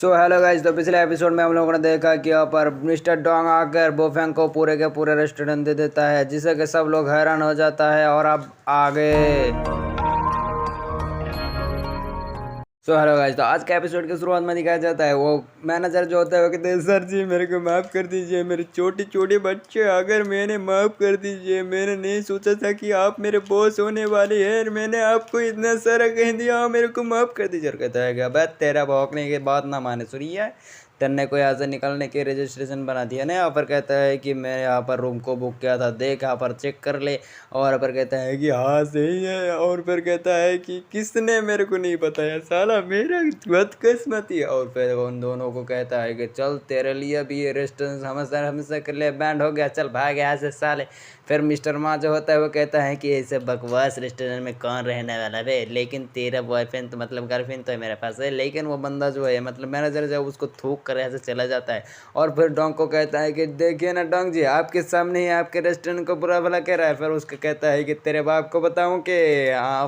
So hello guys. तो पिछले episode में हम लोगों ने देखा कि यहाँ पर मिस्टर डोंग आकर बोफेंग को पूरे के पूरे रेस्टोरेंट दे देता है, जिससे कि सब लोग हैरान हो जाता है। और अब आगे हेलो गाइस। तो आज के एपिसोड की शुरुआत में दिखाया जाता है वो मैनेजर जो होता है वो कहते हैं, सर जी मेरे को माफ़ कर दीजिए, मेरे छोटे छोटे बच्चे अगर मैंने माफ़ कर दीजिए, मैंने नहीं सोचा था कि आप मेरे बॉस होने वाले हैं, मैंने आपको इतना सारा कह दिया, मेरे को माफ़ कर दीजिए। और कहता है कि अब तेरा भौंकने की बात ना माने, सुनिए तेने को यहाँ से निकलने की रजिस्ट्रेशन बना दिया ना। यहाँ पर कहता है कि मैं यहाँ पर रूम को बुक किया था, देख यहाँ पर चेक कर ले। और यहाँ पर कहता है कि हाँ सही है। और फिर कहता है कि किसने मेरे को नहीं बताया, साला मेरा बदकिस्मती है। और फिर उन दोनों को कहता है कि चल तेरे लिए भी ये रेस्टोरेंट हमेशा हमेशा के लिए बैंड हो गया, चल भाग यहाँ से साले। फिर मिस्टर माँ जो होता है वो कहता है कि ऐसे बकवास रेस्टोरेंट में कौन रहने वाला है, लेकिन तेरा बॉयफ्रेंड तो मतलब गर्लफ्रेंड तो है मेरे पास है। लेकिन वो बंदा जो है मतलब मैनेजर जब उसको थूक कर ऐसे चला जाता है। और फिर डोंग को कहता है कि देखिए ना डोंग जी, आपके सामने ही आपके रेस्टोरेंट को बुरा भला कह रहा है। फिर उसका कहता है कि तेरे बाप को बताऊं कि हाँ।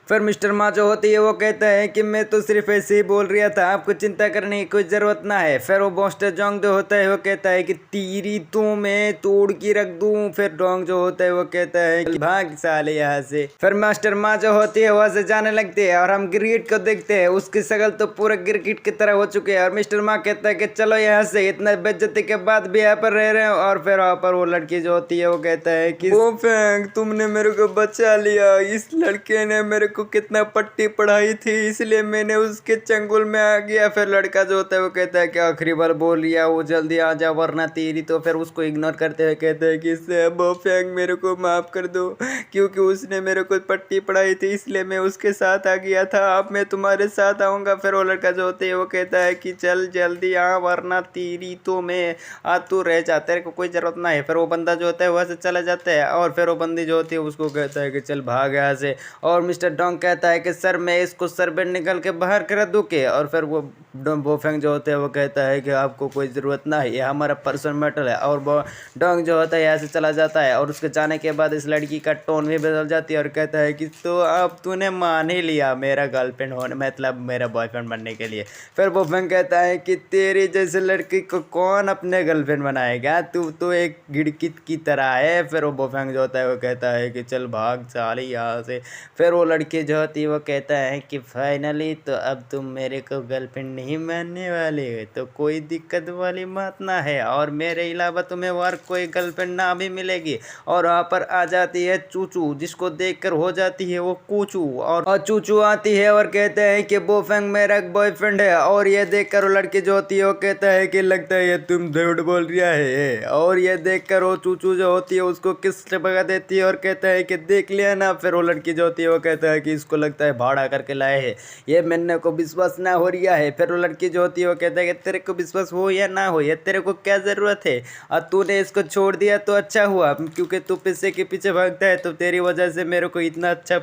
फिर मिस्टर माँ जो होती है वो कहता है कि मैं तो सिर्फ ऐसे ही बोल रहा था, आपको चिंता करने की कोई ज़रूरत ना है। फिर वो बॉस्टर जोंग जो होता है वो कहता है कि तीरी तो मैं तोड़ के रख दूं। फिर डोंग जो होता है वो कहता है कि भाग साले यहाँ से। फिर मास्टर माँ जो होती है वहाँ से जाने लगती है और हम गिरगिट को देखते हैं, उसकी शक्ल तो पूरा गिरगिट की तरह हो चुकी है। और मिस्टर माँ कहता है कि चलो यहाँ से, इतना बेइज्जती के बाद भी यहाँ पर रह रहे हो। और फिर वहाँ पर वो लड़की जो होती है वो कहता है कि वो फैंग तुमने मेरे को बचा लिया, इस लड़के ने मेरे को कितना पट्टी पढ़ाई थी, इसलिए मैंने उसके चंगुल में आ गया। फिर लड़का जो होता है वो कहता है कि आखिरी बार बोल लिया, वो जल्दी आ जा वरना तेरी। तो फिर उसको इग्नोर करते हुए कहते हैं कि वो फैंग मेरे को माफ़ कर दो, क्योंकि उसने मेरे को पट्टी पढ़ाई थी इसलिए मैं उसके साथ आ गया था, अब मैं तुम्हारे साथ आऊँगा। फिर वो लड़का जो होता है वो कहता है कि चल जल्दी आ वरना तेरी तो मैं आ, तू रह जा, तेरे को कोई ज़रूरत ना है। फिर वो बंदा जो होता है वहाँ से चला जाता है। और फिर वो बंदी जो होती है उसको कहता है कि चल भाग यहाँ से। और मिस्टर डोंग कहता है कि सर मैं इसको सरबेट निकल के बाहर कर दूँ के। और फिर वो बोफेंग जो होते हैं वो कहता है कि आपको कोई ज़रूरत ना है, ये हमारा पर्सनल मैटर है। और वो डोंग जो होता है यहाँ से चला जाता है। और उसके जाने के बाद इस लड़की का टोन भी बदल जाती है और कहता है कि तो अब तूने मान ही लिया मेरा गर्लफ्रेंड होने, मतलब मेरा बॉयफ्रेंड बनने के लिए। फिर बोफेंग कहता है कि तेरी जैसे लड़की को कौन अपने गर्लफ्रेंड बनाएगा, तू तो एक गिड़कित की तरह है। फिर वो बोफेंग जो होता है वो कहता है कि चल भाग साली यहाँ से। फिर वो लड़की जो होती है वो कहता है कि फाइनली तो अब तुम मेरे को गर्लफ्रेंड नहीं मानने वाले हो, तो कोई दिक्कत वाली बात ना है, और मेरे अलावा तुम्हें और कोई गर्लफ्रेंड ना भी मिलेगी। और वहाँ पर आ जाती है चूचू, जिसको देखकर हो जाती है वो कूचू। और चूचू आती है और कहते हैं कि बोफेंग मेरा बॉयफ्रेंड है। और ये देखकर वो लड़की जो होती है वो कहता है कि लगता है ये तुम झूठ बोल रहा है। और ये देखकर वो चूचू जो होती है उसको किस भगा देती है और कहता है कि देख लिया ना। फिर वो लड़की जो होती है वो कहता है कि इसको लगता है भाड़ा करके लाए हैं, ये मैंने को विश्वास ना हो रहा है। फिर वो लड़की जो होती है वो कहता है कि तेरे को विश्वास हो या ना हो, ये तेरे को क्या ज़रूरत है, और तूने इसको छोड़ दिया तो अच्छा हुआ, क्योंकि तू पैसे के पीछे भागता है, तो तेरी वजह से मेरे को इतना अच्छा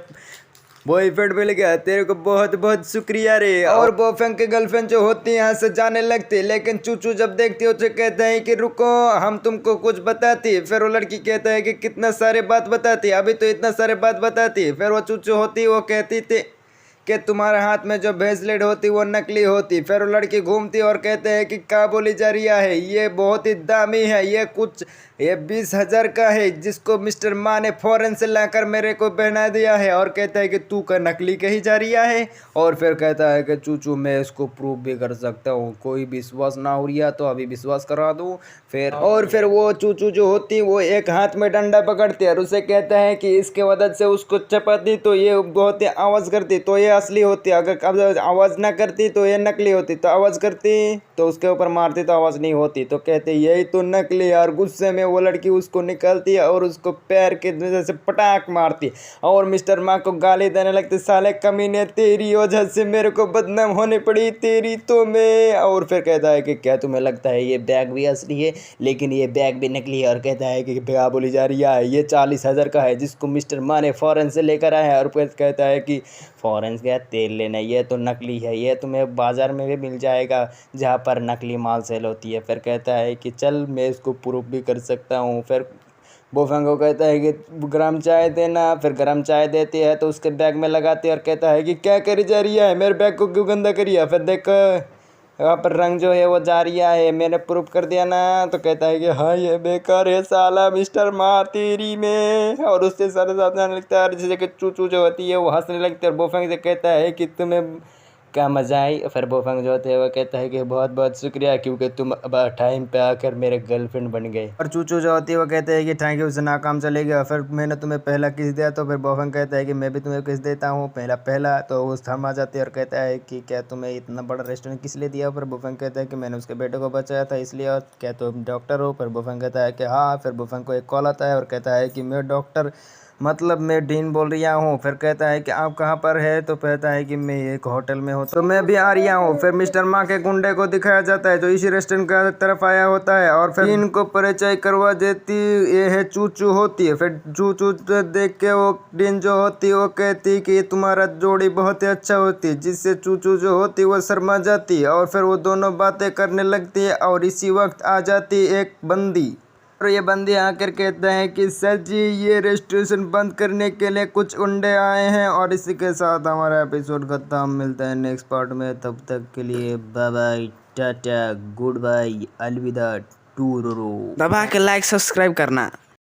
बॉयफ्रेंड मिल गया, तेरे को बहुत बहुत शुक्रिया रे। और बॉयफ्रेंड के गर्लफ्रेंड जो होती है यहाँ से जाने लगती, लेकिन चूचू जब देखती हो तो कहते हैं कि रुको हम तुमको कुछ बताती। फिर वो लड़की कहता है कि कितना सारे बात बताती, अभी तो इतना सारे बात बताती। फिर वो चूचू होती वो कहती थी कि तुम्हारे हाथ में जो ब्रेसलेट होती वो नकली होती। फिर वो लड़की घूमती और कहते हैं कि क्या बोली जा रही है, ये बहुत ही दामी है, ये 20,000 का है, जिसको मिस्टर माँ ने फॉरेन से लाकर मेरे को पहना दिया है। और कहता है कि तू का नकली कही जा रही है। और फिर कहता है कि चूचू मैं इसको प्रूव भी कर सकता हूँ, कोई विश्वास ना हो रहा तो अभी विश्वास करा दूँ। फिर वो चूचू जो होती वो एक हाथ में डंडा पकड़ती है और उसे कहता है कि इसके मदद से उसको चपाती तो ये बहुत ही आवाज़ करती, तो ये असली होती, अगर आवाज़ ना करती तो ये नकली होती, तो आवाज़ करती तो उसके ऊपर मारती तो आवाज़ नहीं होती। तो कहते यही तो नकली है। और गुस्से में वो लड़की उसको निकालती है और उसको पैर के वजह से पटाख मारती और मिस्टर माँ को गाली देने लगती, साले कमीने तेरी वजह से मेरे को बदनाम होने पड़ी, तेरी तो मैं। और फिर कहता है कि क्या तुम्हें लगता है ये बैग भी असली है, लेकिन ये बैग भी नकली है। और कहता है कि क्या बोली जा रही है, ये 40,000 का है, जिसको मिस्टर माँ ने फॉरेन से लेकर आया है। और फिर कहता है कि फॉरेन गया तेल लेना, ये तो नकली है, ये तुम्हें बाज़ार में भी मिल जाएगा जहाँ पर नकली माल सेल होती है। फिर कहता है कि चल मैं इसको प्रूफ भी कर सकता हूँ। फिर बोफेंग को कहता है कि गरम चाय देना। फिर गरम चाय देती है तो उसके बैग में लगाती है और कहता है कि क्या करी जा रही है, मेरे बैग को क्यों गंदा करिए। फिर देख यहाँ पर रंग जो है वो जारिया है, मैंने प्रूफ कर दिया ना। तो कहता है कि हाँ ये बेकार है साला मिस्टर माँ तेरी में। और उससे सारे साथ लगता है, जैसे कि चूचू जो होती है वो हंसने लगती है और बोफंग से कहता है कि तुम्हें क्या मज़ा आई। फिर बोफंग जो होते हैं वो कहता है कि बहुत बहुत शुक्रिया, क्योंकि तुम अब टाइम पे आकर मेरे गर्लफ्रेंड बन गए। और चूचू जो होती है वो कहते हैं कि थैंक यू, से नाकाम चले गया। फिर मैंने तुम्हें पहला किस दिया। तो फिर बोफंग कहता है कि मैं भी तुम्हें किस देता हूँ पहला। तो वो थम आ जाती है और कहता है कि क्या तुम्हें इतना बड़ा रेस्टोरेंट किस लिए दिया। फिर बोफंग कहता है कि मैंने उसके बेटे को बचाया था इसलिए। और क्या तुम डॉक्टर हो। फिर बोफंग कहता है कि हाँ। फिर बोफंग को एक कॉल आता है और कहता है कि मैं डॉक्टर मतलब मैं डीन बोल रहा हूँ। फिर कहता है कि आप कहाँ पर है। तो कहता है कि मैं एक होटल में हूँ, तो मैं भी आ रहा हूँ। फिर मिस्टर माँ के गुंडे को दिखाया जाता है जो इसी रेस्टोरेंट की तरफ आया होता है और फिर इनको परिचय करवा देती ये है चूचू होती है। फिर चूचू देख के वो डीन जो होती है वो कहती कि तुम्हारा जोड़ी बहुत ही अच्छा होती है, जिससे चूचू जो होती है वो शर्मा जाती है। और फिर वो दोनों बातें करने लगती है और इसी वक्त आ जाती है एक बंदी। और ये बंदे आकर कहते हैं कि सर जी ये रेस्टोरेंट बंद करने के लिए कुछ गुंडे आए हैं। और इसी के साथ हमारा एपिसोड खत्म। मिलता है नेक्स्ट पार्ट में, तब तक के लिए bye bye, tata, good bye, अलविदा, टूरो। दबा के लाइक सब्सक्राइब करना।